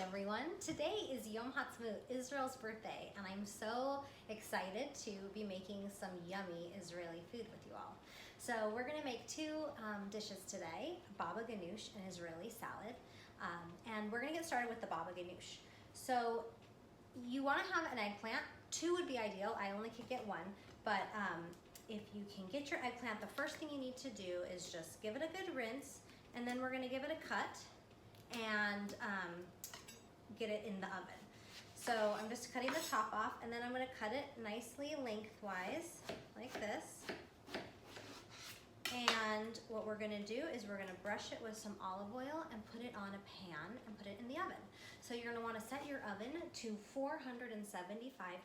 everyone. Today is Yom Ha'atzmaut, Israel's birthday, and I'm so excited to be making some yummy Israeli food with you all. So we're going to make two dishes today, baba ganoush and Israeli salad, and we're going to get started with the baba ganoush. So you want to have an eggplant. Two would be ideal. I only could get one, but if you can get your eggplant, the first thing you need to do is just give it a good rinse, and then we're going to give it a cut and get it in the oven. So I'm just cutting the top off, and then I'm going to cut it nicely lengthwise like this. And what we're going to do is we're going to brush it with some olive oil and put it on a pan and put it in the oven. So you're going to want to set your oven to 475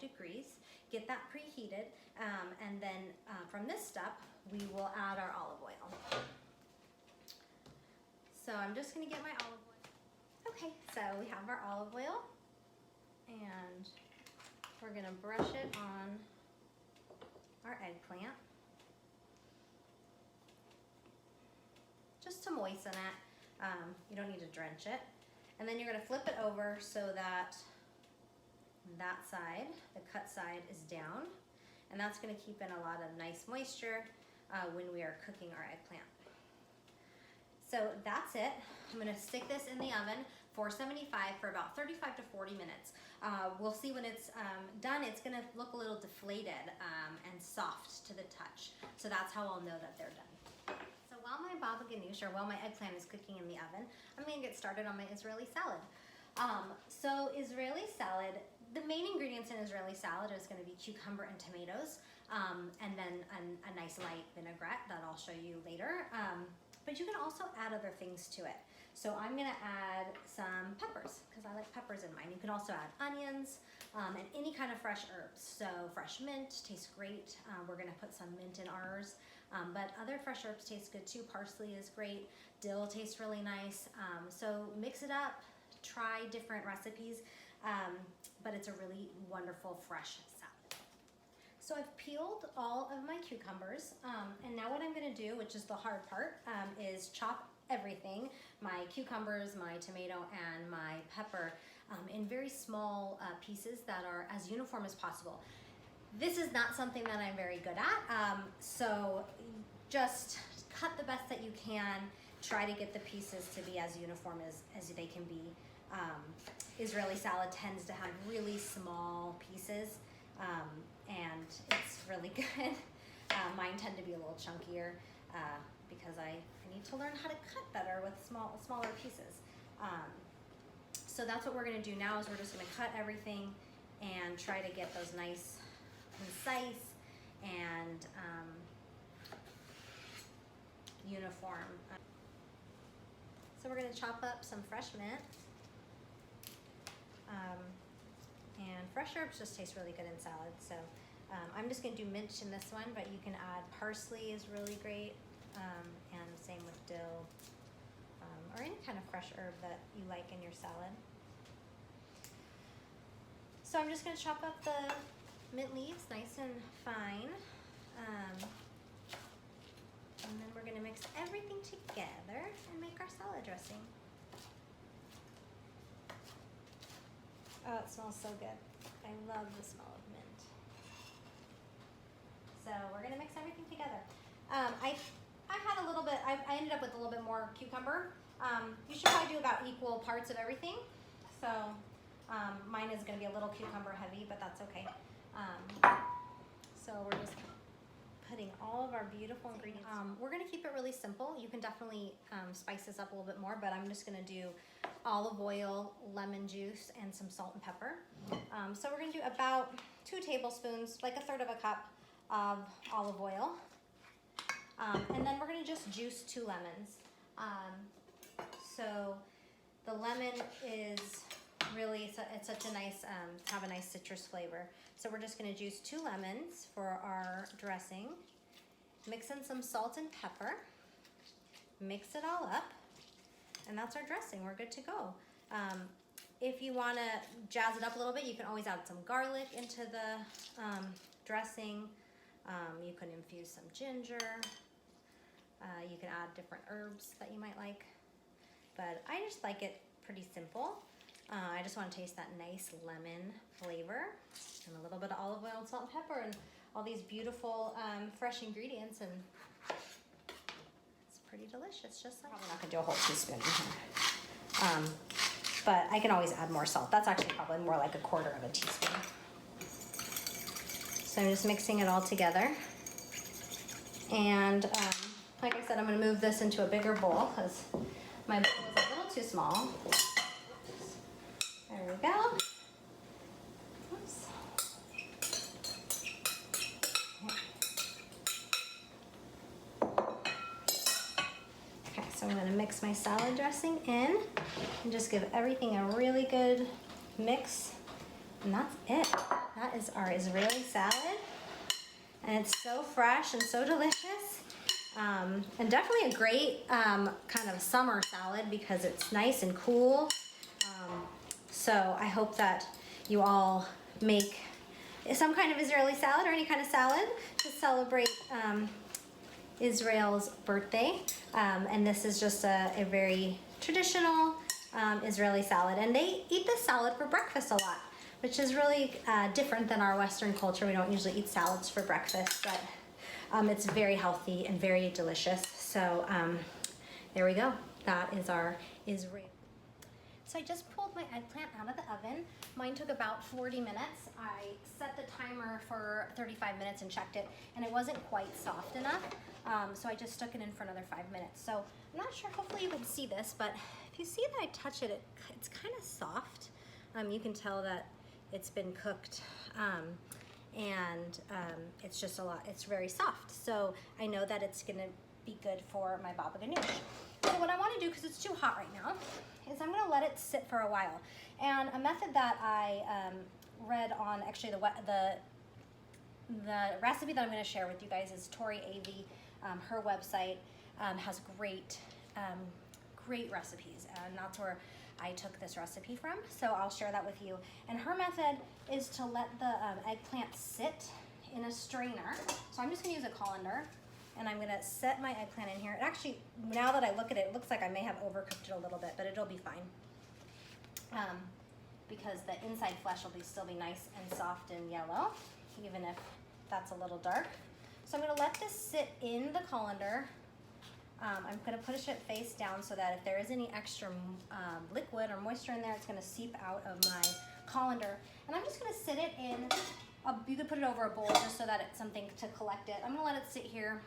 degrees, get that preheated, and then from this step we will add our olive oil. So I'm just going to get my olive oil. Okay, so we have our olive oil, and we're going to brush it on our eggplant just to moisten it. You don't need to drench it. And then you're going to flip it over so that that side, the cut side, is down, and that's going to keep in a lot of nice moisture when we are cooking our eggplant. So that's it. I'm going to stick this in the oven, 475 for about 35 to 40 minutes. We'll see when it's done, it's going to look a little deflated and soft to the touch. So that's how I'll know that they're done. So while my baba ganoush, or while my eggplant is cooking in the oven, I'm going to get started on my Israeli salad. So Israeli salad, the main ingredients in Israeli salad is going to be cucumber and tomatoes, and then a nice light vinaigrette that I'll show you later. But you can also add other things to it. So I'm gonna add some peppers, because I like peppers in mine. You can also add onions and any kind of fresh herbs. So fresh mint tastes great. We're gonna put some mint in ours, but other fresh herbs taste good too. Parsley is great. Dill tastes really nice. So mix it up, try different recipes, but it's a really wonderful fresh salad. So I've peeled all of my cucumbers, and now what I'm going to do, which is the hard part, is chop everything, my cucumbers, my tomato, and my pepper, in very small pieces that are as uniform as possible. This is not something that I'm very good at, so just cut the best that you can. Try to get the pieces to be as uniform as they can be. Israeli salad tends to have really small pieces, and it's really good. Mine tend to be a little chunkier because I need to learn how to cut better with smaller pieces. So that's what we're going to do now, is we're just going to cut everything and try to get those nice, concise, and uniform. So we're going to chop up some fresh mint. And fresh herbs just taste really good in salad. So I'm just going to do mint in this one, but you can add parsley is really great, and same with dill, or any kind of fresh herb that you like in your salad. So I'm just going to chop up the mint leaves nice and fine, and then we're going to mix everything together and make our salad dressing. Oh, it smells so good. I love the smell of mint. So we're gonna mix everything together. I had a little bit, I ended up with a little bit more cucumber. You should probably do about equal parts of everything. So mine is gonna be a little cucumber heavy, but that's okay. So we're just putting all of our beautiful ingredients. We're gonna keep it really simple. You can definitely spice this up a little bit more, but I'm just gonna do olive oil, lemon juice, and some salt and pepper. So we're gonna do about 2 tablespoons, like 1/3 of a cup of olive oil. And then we're gonna just juice 2 lemons. So the lemon is really, it's such a nice, have a nice citrus flavor. So we're just gonna juice 2 lemons for our dressing. Mix in some salt and pepper. Mix it all up. And that's our dressing. We're good to go. If you want to jazz it up a little bit, you can always add some garlic into the dressing. You can infuse some ginger. You can add different herbs that you might like. But I just like it pretty simple. I just want to taste that nice lemon flavor and a little bit of olive oil and salt and pepper and all these beautiful fresh ingredients, and it's pretty delicious. Just like, probably not gonna do a whole teaspoon in here, but I can always add more salt. That's actually probably more like 1/4 of a teaspoon. So I'm just mixing it all together, and like I said, I'm gonna move this into a bigger bowl because my bowl was a little too small. There we go. Oops. Okay, so I'm going to mix my salad dressing in and just give everything a really good mix. And that's it. That is our Israeli salad. And it's so fresh and so delicious. And definitely a great kind of summer salad because it's nice and cool. So I hope that you all make some kind of Israeli salad or any kind of salad to celebrate Israel's birthday. And this is just a very traditional Israeli salad. And they eat this salad for breakfast a lot, which is really different than our Western culture. We don't usually eat salads for breakfast, but it's very healthy and very delicious. So there we go. That is our Israeli. So I just pulled my eggplant out of the oven. Mine took about 40 minutes. I set the timer for 35 minutes and checked it, and it wasn't quite soft enough. So I just stuck it in for another 5 minutes. So I'm not sure, hopefully you can see this, but if you see that I touch it, it's kind of soft. You can tell that it's been cooked, and it's just it's very soft. So I know that it's gonna be good for my baba ganoush. So what I want to do, because it's too hot right now, is I'm going to let it sit for a while. And a method that I read on actually the recipe that I'm going to share with you guys is Tori Avey. Her website has great recipes, and that's where I took this recipe from. So I'll share that with you. And her method is to let the eggplant sit in a strainer. So I'm just going to use a colander. And I'm gonna set my eggplant in here. It actually, now that I look at it, it looks like I may have overcooked it a little bit, but it'll be fine. Because the inside flesh will still be nice and soft and yellow, even if that's a little dark. So I'm gonna let this sit in the colander. I'm gonna push it face down so that if there is any extra liquid or moisture in there, it's gonna seep out of my colander. And I'm just gonna sit it in, you could put it over a bowl just so that it's something to collect it. I'm gonna let it sit here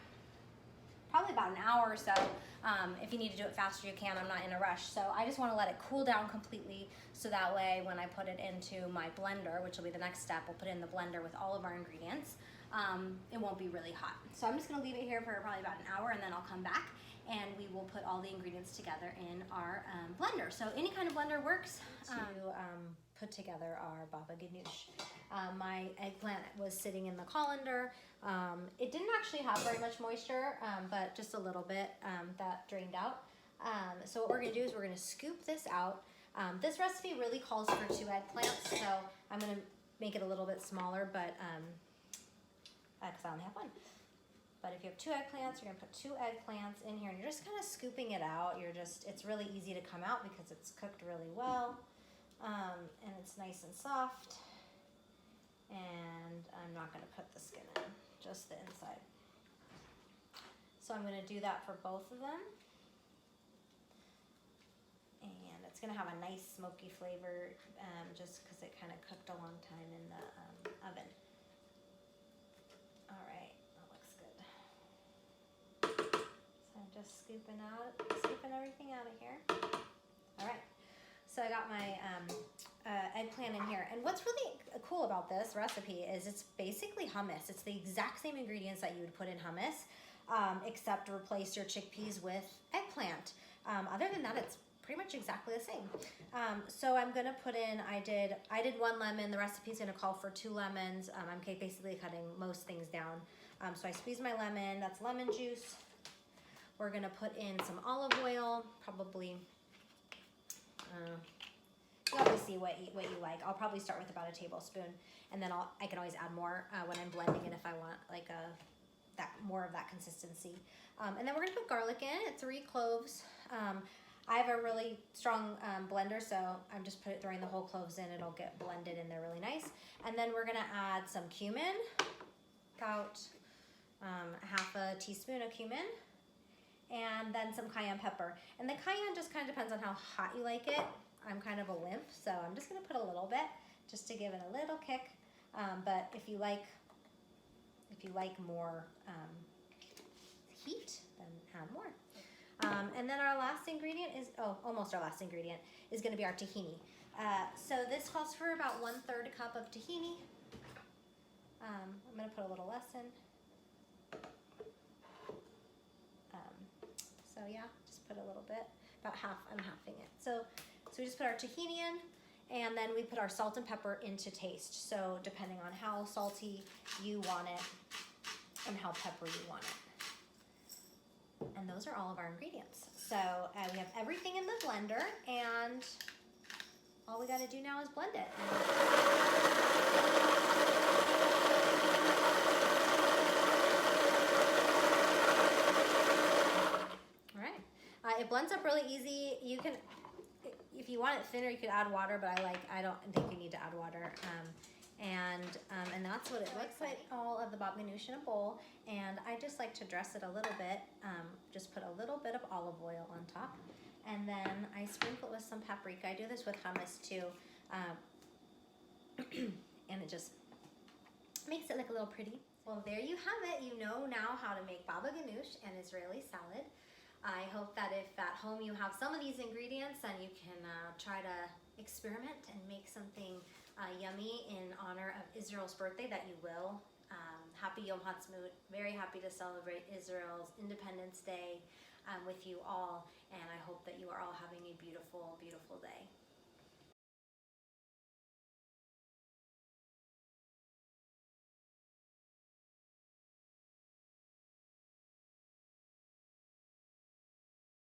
probably about an hour or so. If you need to do it faster, you can. I'm not in a rush. So I just want to let it cool down completely, so that way when I put it into my blender, which will be the next step, we'll put it in the blender with all of our ingredients, it won't be really hot. So I'm just going to leave it here for probably about an hour, and then I'll come back and we will put all the ingredients together in our blender. So any kind of blender works to put together our baba ganoush. My eggplant was sitting in the colander. It didn't actually have very much moisture, but just a little bit that drained out. So what we're gonna do is we're gonna scoop this out. This recipe really calls for 2 eggplants, so I'm gonna make it a little bit smaller, but because I only have 1. But if you have 2 eggplants, you're gonna put 2 eggplants in here, and you're just kind of scooping it out. It's really easy to come out because it's cooked really well, and it's nice and soft. And I'm not gonna put the skin in, just the inside. So I'm gonna do that for both of them. And it's gonna have a nice smoky flavor, just because it kind of cooked a long time in the oven. All right, that looks good. So I'm just scooping everything out of here. All right, so I got my eggplant in here. And what's really cool about this recipe is it's basically hummus. It's the exact same ingredients that you would put in hummus, except replace your chickpeas with eggplant. Other than that, it's pretty much exactly the same. So I'm gonna put in, I did 1 lemon. The recipe's gonna call for 2 lemons. I'm basically cutting most things down. So I squeezed my lemon, that's lemon juice. We're gonna put in some olive oil, probably, you always see what you like. I'll probably start with about a tablespoon, and then I can always add more when I'm blending it if I want like more of that consistency. And then we're gonna put garlic in, 3 cloves. I have a really strong blender, so I'm just throwing the whole cloves in. It'll get blended in there really nice. And then we're gonna add some cumin, about half a teaspoon of cumin, and then some cayenne pepper. And the cayenne just kind of depends on how hot you like it. I'm kind of a wimp, so I'm just gonna put a little bit just to give it a little kick. But if you like more heat, then add more. And then our last ingredient is, almost our last ingredient, is gonna be our tahini. So this calls for about 1/3 cup of tahini. I'm gonna put a little less in. So yeah, just put a little bit, about half, I'm halving it. So we just put our tahini in, and then we put our salt and pepper into taste. So depending on how salty you want it and how peppery you want it. And those are all of our ingredients. So we have everything in the blender, and all we gotta do now is blend it. All right, it blends up really easy. You can, if you want it thinner, you could add water, but I don't think you need to add water. And that's what it looks like. All of the baba ganoush in a bowl, and I just like to dress it a little bit. Just put a little bit of olive oil on top, and then I sprinkle it with some paprika. I do this with hummus too, and it just makes it look a little pretty. Well, there you have it. You know now how to make baba ganoush and Israeli salad. I hope that if at home you have some of these ingredients, then you can try to experiment and make something yummy in honor of Israel's birthday, that you will. Happy Yom Ha'atzmaut. Very happy to celebrate Israel's Independence Day with you all, and I hope that you are all having a beautiful, beautiful day.